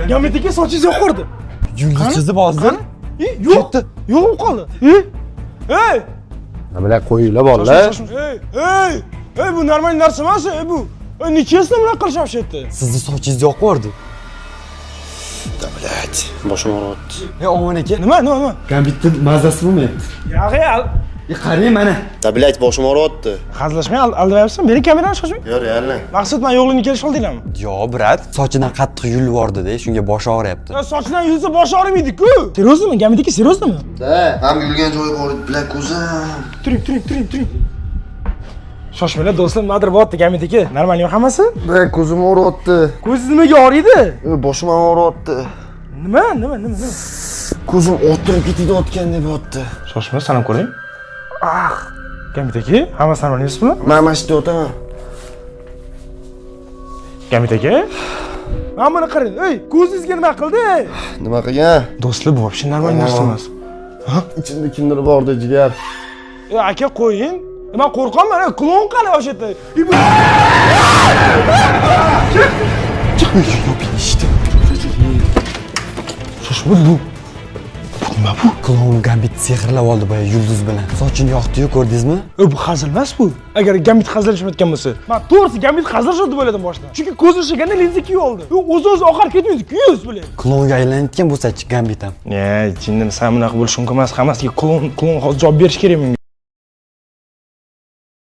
Gambitga sochingiz yo'q ko'rdi. Yulduz chizib hozir. Yo'q. Yo'q qoldi. Ey! Nima bilan qo'yinglar bolalar? Ey, bu normal narsa emas, bu. Nechasini bunaqa qilishib shetdi? Sizni sochingiz yo'q ko'rdi. Davlat, boshim og'riyapti. Omon aka. Nima? Gambitni mazasi bo'lmayapti. Qarang mana. Davlat, boshim og'riyapti. Hazillashmay aldamayapsan. Bering kamerani chiqishmi? Yo'q, realni. Maqsad men yo'qligini kelishib oldinglarmi? Yo, brat, sochidan qattiq yulib yubordi-da, shunga boshi og'riyapti. Sochidan yulsa boshi og'rimaydi-ku. Seryoznimi? Gambitga seryoznimi? Ham yulgan joyi bor edi, bilan ko'zim. Turing. Shoshmanglar do'stlar, nimadir bo'lyapti Gambitga. Normalmi hammasi? Bilan ko'zim og'riyapti. Ko'zingiz nimaga og'riydi? Boshim ham og'riyapti. Nima? Ko'zim o'tirib ketayotgandek bo'lyapti. Shoshma, sanab ko'ring. Gambitga, hammasi normalmi bular? Men mashina o'taman. Gambitga? Mana buni qarang. Ey, ko'zingizga nima qildi? Nima qilgan? Do'stlar, bu вообще normal narsa emas. Ichimda kimdir bordi, jigar. Aka qo'ying. Men qo'rqaman, klon qani o'sha yerda. Chiqmay ishdi. Shoshma bu. Nima bu? Klon Gambit sehrlab oldi boya yulduz bilan. Sochini yoqdi-yu, ko'rdingizmi? Bu hazil emas bu. Agar Gambit hazillashmayotgan bo'lsa, men to'g'risi Gambit hazillashadi deb o'yladim boshdan. Chunki ko'z ishiganda linza kiyib oldi. O'z-o'zi oqarib ketmaydi, yuz bilan. Klonga aylanayotgan bo'lsa-chi Gambit ham. Jinnim, sen bunaqa bo'lish mumkin emas. Hammasiga klon javob berish kerak menga.